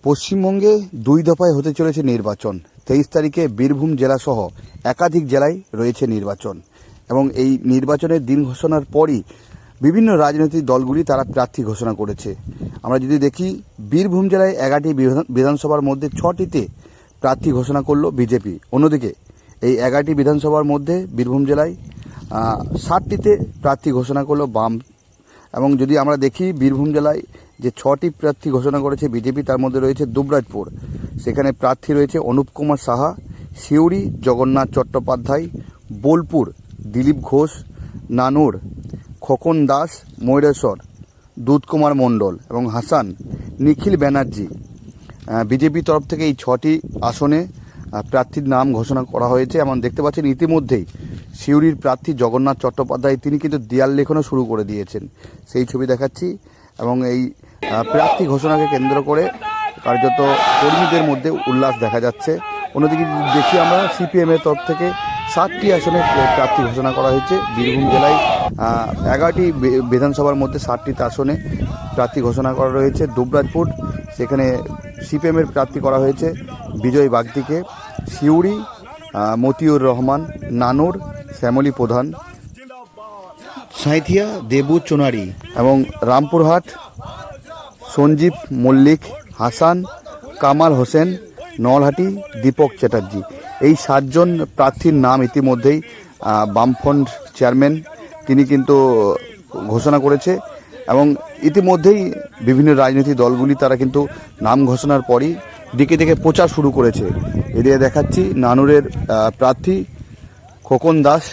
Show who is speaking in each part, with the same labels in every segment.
Speaker 1: পশ্চিমবঙ্গে 2 দফায় হতে চলেছে নির্বাচন। 23 তারিখে বীরভূম জেলাসহ একাধিক জেলায় রয়েছে নির্বাচন এবং এই নির্বাচনের দিন ঘোষণার পরই বিভিন্ন রাজনৈতিক দলগুলি তারা প্রার্থী ঘোষণা করেছে। আমরা যদি দেখি, বীরভূম জেলায় 11টি বিধানসভার মধ্যে 6টিতে প্রার্থী ঘোষণা করলো বিজেপি। অন্যদিকে এই 11টি বিধানসভার মধ্যে বীরভূম জেলায় 60টিতে প্রার্থী ঘোষণা করলো বাম। এবং যদি আমরা দেখি, বীরভূম জেলায় যে 6টি প্রার্থী ঘোষণা করেছে বিজেপি, তার মধ্যে রয়েছে দুবরাজপুর, সেখানে প্রার্থী রয়েছে অনুপ কুমার সাহা, সিউড়ি জগন্নাথ চট্টোপাধ্যায়, বোলপুর দিলীপ ঘোষ, নানুর খোকন দাস, ময়ূরেশ্বর দুধ কুমার মণ্ডল এবং হাসান নিখিল ব্যানার্জি। বিজেপির তরফ থেকে এই 6টি আসনে প্রার্থীর নাম ঘোষণা করা হয়েছে। এবং দেখতে পাচ্ছেন ইতিমধ্যেই সিউড়ির প্রার্থী জগন্নাথ চট্টোপাধ্যায় তিনি কিন্তু দেয়াল লেখনও শুরু করে দিয়েছেন, সেই ছবি দেখাচ্ছি। এবং এই প্রার্থী ঘোষণাকে কেন্দ্র করে কার্যত কর্মীদের মধ্যে উল্লাস দেখা যাচ্ছে। অন্যদিকে দেখি আমরা, সিপিএমের তরফ থেকে 7টি আসনে প্রার্থী ঘোষণা করা হয়েছে। বীরভূম জেলায় 11টি বিধানসভার মধ্যে 7টি আসনে প্রার্থী ঘোষণা করা রয়েছে। দুবরাজপুর, সেখানে সিপিএমের প্রার্থী করা হয়েছে বিজয় বাগদিকে, সিউড়ি মতিউর রহমান, নানুর শ্যামলী প্রধান, সাঁইথিয়া দেবু চুনারি এবং রামপুরহাট সঞ্জীব মল্লিক, হাসান কামাল হোসেন, নলহাটি দীপক চ্যাটার্জি। এই 7 জন প্রার্থীর নাম ইতিমধ্যেই বামফ্রন্ট চেয়ারম্যান তিনি কিন্তু ঘোষণা করেছে। এবং ইতিমধ্যেই বিভিন্ন রাজনৈতিক দলগুলি তারা কিন্তু নাম ঘোষণার পরই দিকে দিকে প্রচার শুরু করেছে। এদিকে দেখাচ্ছি নানুরের প্রার্থী খোকন দাস,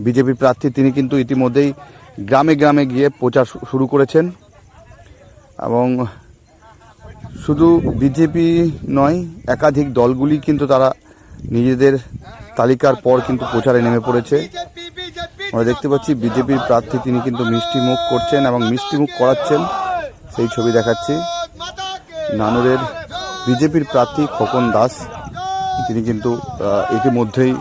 Speaker 1: বিজেপির প্রার্থী, তিনি কিন্তু ইতিমধ্যেই গ্রামে গ্রামে গিয়ে প্রচার শুরু করেছেন। এবং শুধু বিজেপি নয়, একাধিক দলগুলি কিন্তু তারা নিজেদের তালিকার পর কিন্তু প্রচারে নেমে পড়েছে। আমরা দেখতে পাচ্ছি বিজেপির প্রার্থী তিনি কিন্তু মিষ্টি মুখ করছেন এবং মিষ্টি মুখ করাচ্ছেন, সেই ছবি দেখাচ্ছি। নানুরের বিজেপির প্রার্থী খোকন দাস তিনি কিন্তু ইতিমধ্যেই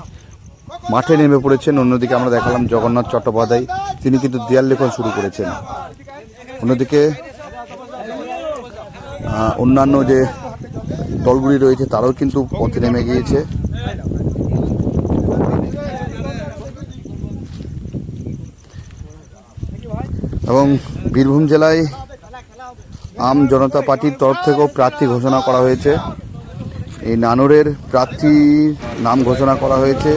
Speaker 1: মাঠে নেমে পড়েছেন। অন্যদিকে আমরা দেখালাম জগন্নাথ চট্টোপাধ্যায় তিনি কিন্তু দেয়াল লেখন শুরু করেছেন। অন্যদিকে অন্যান্য যে দলগুলি রয়েছে তারাও কিন্তু পথে নেমে গিয়েছে। এবং বীরভূম জেলায় আম জনতা পার্টির তরফ থেকেও প্রার্থী ঘোষণা করা হয়েছে। এই নানুরের প্রার্থীর নাম ঘোষণা করা হয়েছে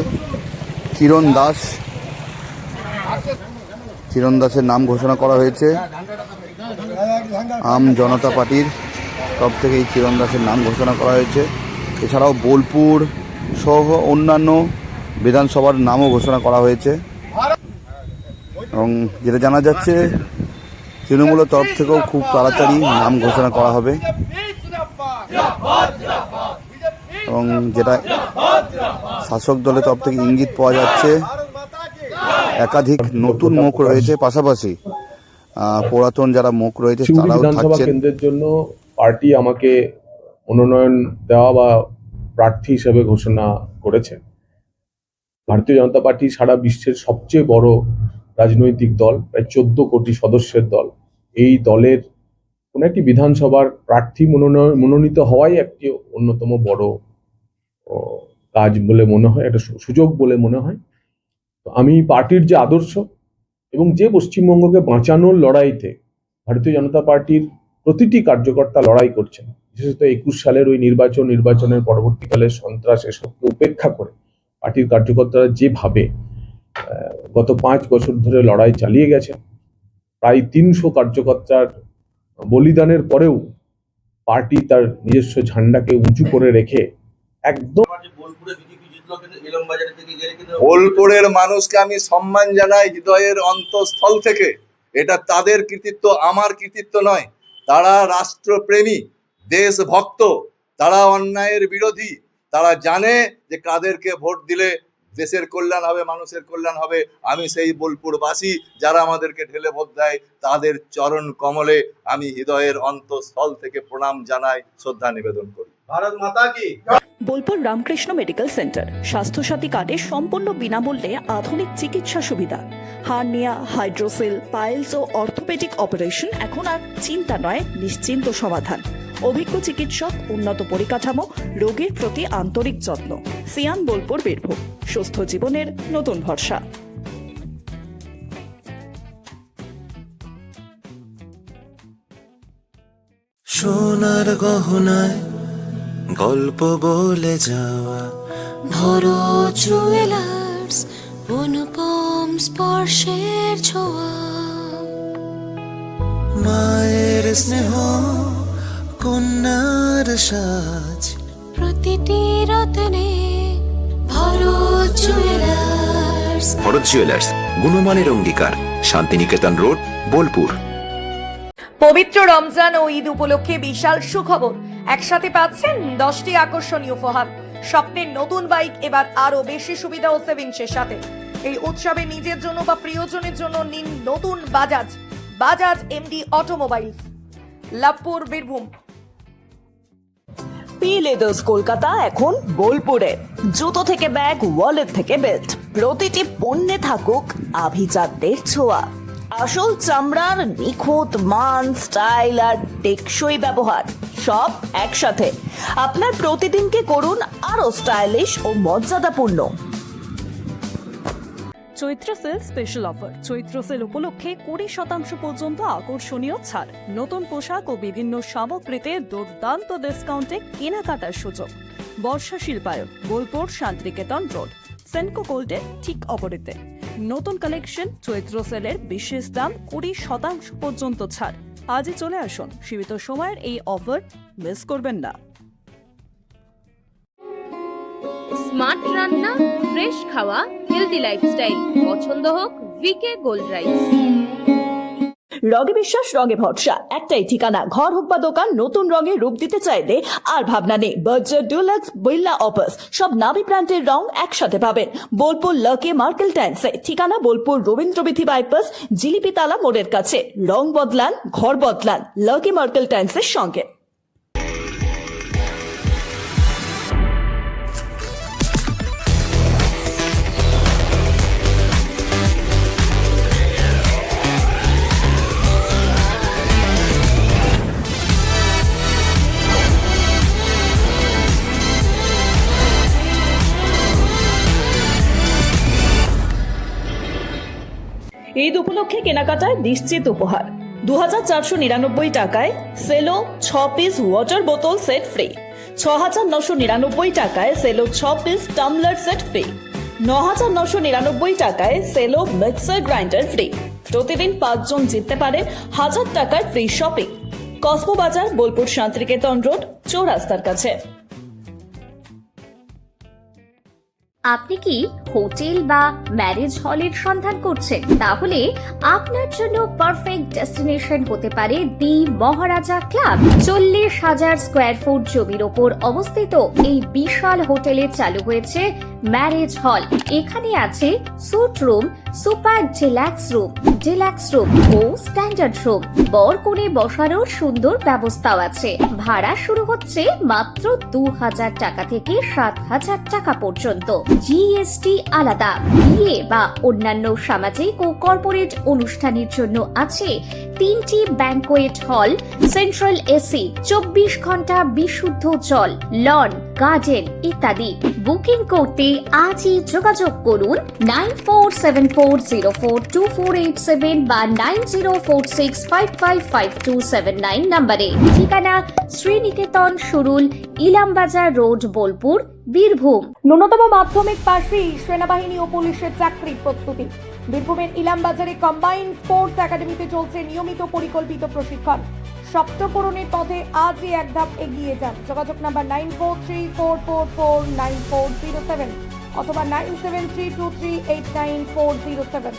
Speaker 1: কিরণ দাস, কিরণ দাসের নাম ঘোষণা করা হয়েছে আম জনতা পার্টির তরফ থেকে। এই কিরণ দাসের নাম ঘোষণা করা হয়েছে। এছাড়াও বোলপুর সহ অন্যান্য বিধানসভার নামও ঘোষণা করা হয়েছে। এবং যেটা জানা যাচ্ছে, তৃণমূলের তরফ থেকেও খুব তাড়াতাড়ি নাম ঘোষণা করা হবে। এবং যেটা শাসক দলের তরফ থেকে ইঙ্গিত পাওয়া যাচ্ছে, একাধিক নতুন মুখ রয়েছে, পাশাপাশি পুরাতন যারা মুখ রয়েছে তারাও থাকছেন।
Speaker 2: কেন্দ্রের জন্য পার্টি আমাকে মনোনয়ন দেওয়া বা প্রার্থী হিসেবে ঘোষণা করেছে। ভারতীয় জনতা পার্টি সারা বিশ্বের সবচেয়ে বড় রাজনৈতিক দল, প্রায় 14 কোটি সদস্যের দল। এই দলের কোন একটি বিধানসভার প্রার্থী মনোনীত হওয়াই একটি অন্যতম বড় কাজ বলে মনে হয়, একটা সুযোগ বলে মনে হয়। তো আমি পার্টির যে আদর্শ এবং যে পশ্চিমবঙ্গকে বাঁচানোর লড়াইতে ভারতীয় জনতা পার্টির প্রতিটি কার্যকর্তা লড়াই করছেন, বিশেষত 21 সালের ওই নির্বাচনের পরবর্তীকালে সন্ত্রাস এসবকে উপেক্ষা করে পার্টির কার্যকর্তারা যেভাবে গত 5 বছর ধরে লড়াই চালিয়ে গেছে, প্রায় 300 কার্যকর্তার বলিদানের পরেও পার্টি তার নিজস্ব ঝান্ডাকে উঁচু করে রেখে একদম।
Speaker 3: বোলপুরের মানুষকে আমি সম্মান জানাই হৃদয়ের অন্তঃস্থল থেকে। এটা তাদের কৃতিত্ব, আমার কৃতিত্ব নয়। তারা রাষ্ট্রপ্রেমী, দেশভক্ত, তারা অন্যায়ের বিরোধী। তারা জানে যে কাদেরকে ভোট দিলে দেশের কল্যাণ হবে, মানুষের কল্যাণ হবে। আমি সেই বোলপুরবাসী যারা আমাদেরকে ঢেলে ভোট দেয়, তাদের চরণ কমলে আমি হৃদয়ের অন্তঃস্থল থেকে প্রণাম জানাই, শ্রদ্ধা নিবেদন করি। ভারত মাতা কি।
Speaker 4: বোলপুর রামকৃষ্ণ মেডিকেল সেন্টার স্বাস্থ্যসাথী কার্ডে সম্পূর্ণ বিনামূল্যে আধুনিক চিকিৎসা সুবিধা। হার্নিয়া, হাইড্রোসেল, পাইলস ও অর্থোপেডিক অপারেশন এখন আর চিন্তা নয়, নিশ্চিন্ত সমাধান। অভিজ্ঞ চিকিৎসক, উন্নত পরিকাঠামো, রোগীর প্রতি আন্তরিক যত্ন। সিয়ান বোলপুর, বীরভূম, সুস্থ জীবনের নতুন ভরসা।
Speaker 5: সোনার গহনায় গল্প বলে যাওয়া
Speaker 6: ভরো জুয়েলার্স, অনুপম স্পর্শের ছোঁয়া।
Speaker 5: মায়ের স্নেহ, কন্যার সাজ,
Speaker 6: প্রতিটি রত্নে ভরো জুয়েলার্স।
Speaker 7: ভরত জুয়েলার্স, গুণমানের অঙ্গীকার, শান্তিনিকেতন রোড, বোলপুর।
Speaker 8: পবিত্র রমজান ও ঈদ উপলক্ষে বিশাল সুখবর। একসাথে পাচ্ছেন 10টি আকর্ষণীয় উপহার। স্বপ্নের নতুন বাইক এবার আরো বেশি সুবিধা ও সেভিংসের সাথে। এই উৎসবে নিজের জন্য বা প্রিয়জনের জন্য নিন নতুন Bajaj MD automobiles, Labhpur, Birbhum.
Speaker 4: P leathers Kolkata এখন বোলপুরে। জুতো থেকে ব্যাগ, ওয়ালেট থেকে বেল্ট, প্রতিটি পণ্যে থাকুক আভিজাত্যের ছোঁয়া। আসল চামড়ার নিখুঁত মান, স্টাইল আর টেকসই ব্যবহার, সব একসাথে। আপনার প্রতিদিনকে করুন আরো স্টাইলিশ ও মর্যাদাপূর্ণ। চৈত্র সেল স্পেশাল অফার। চৈত্র সেল উপলক্ষে 20% পর্যন্ত আকর্ষণীয় ছাড়। নতুন পোশাক ও বিভিন্ন সামগ্রীতে দুর্দান্ত ডিসকাউন্টে কেনাকাটার সুযোগ। বর্ষা শিল্পায়ন, বোলপুর, শান্তিনিকেতন রোড, সেনকো গোল্ডের ঠিক অপোজিটে। নতুন কালেকশন, চৈত্র সেলের বিশেষ দাম, 20% পর্যন্ত ছাড়। আজই চলে আসুন, সীমিত সময়ের এই অফার মিস করবেন না।
Speaker 9: স্মার্ট রান্না, ফ্রেশ খাওয়া, হেলদি লাইফস্টাইল। পছন্দ হোক ভিকে গোল্ড রাইস।
Speaker 4: রঙে বিশ্বাস, রঙে ভরসা, একটাই ঠিকানা। ঘর হোক বা দোকান, নতুন রঙে রূপ দিতে চাইলে আর ভাবনা নেই। বার্জার, ডুলাক্স, বিল্লা অপাস, সব নামি ব্র্যান্ডের রং একসাথে পাবেন বোলপুর লাকি মার্কেল টাইন্সে। ঠিকানা বোলপুর রবীন্দ্রবিথি বাইপাস, জিলিপিতালা মোড়ের কাছে। রং বদলান, ঘর বদলান, লাকি মার্কেল টাইন্সের সঙ্গে। ঈদ উপলক্ষে কেনাকাটায় নিশ্চিত উপহার। 2499 টাকায় সেলো 6 পিস ওয়াটার বোতল সেট ফ্রি। 6999 টাকায় সেলো 6 পিস টামলার সেট ফ্রি। 9999 টাকায় সেলো মিক্সার গ্রাইন্ডার ফ্রি। প্রতিদিন 5 জন জিততে পারে 1000 টাকার ফ্রি শপিং। কসমো বাজার, বোলপুর, শান্তিনিকেতন রোড, চৌরাস্তার কাছে।
Speaker 9: আপনি কি হোটেল বা ম্যারেজ হলের সন্ধান করছেন? তাহলে আপনার জন্য পারফেক্ট ডেস্টিনেশন হতে পারে দি মহারাজা ক্লাব। 40,000 স্কোয়ার ফুট জমির ওপর অবস্থিত এই বিশাল হোটেলে চালু হয়েছে ম্যারেজ হল। এখানে আছে suite room, super deluxe room ও স্ট্যান্ডার্ড রুম। বর কনে বসানোর সুন্দর ব্যবস্থাও আছে। ভাড়া শুরু হচ্ছে মাত্র 2000 টাকা থেকে 7000 টাকা পর্যন্ত। জিএসটি আলাদা। বিয়ে বা অন্যান্য সামাজিক ও কর্পোরেট অনুষ্ঠানের জন্য আছে 3টি ব্যাংকোয়েট হল, সেন্ট্রাল এসি, 24 ঘন্টা বিশুদ্ধ জল, লন, গার্ডেন ইত্যাদি। বুকিং করতে আজই যোগাযোগ করুন 9474042487 বা 9046555279 নম্বরে। ঠিকানা শ্রীনিকেতন সুরুল, ইলামবাজার রোড, বোলপুর, বীরভূম।
Speaker 8: ন্যূনতম মাধ্যমিক পাশেই সেনাবাহিনী ও পুলিশের চাকরির প্রস্তুতি। বীরভূমের ইলামবাজারে কম্বাইন্ড স্পোর্টস একাডেমিতে চলছে নিয়মিত পরিকল্পিত প্রশিক্ষণ। সপ্তপূরণের পথে আজই এক ধাপ এগিয়ে যান। যোগাযোগ নাম্বার 9434449407 অথবা 9732389407।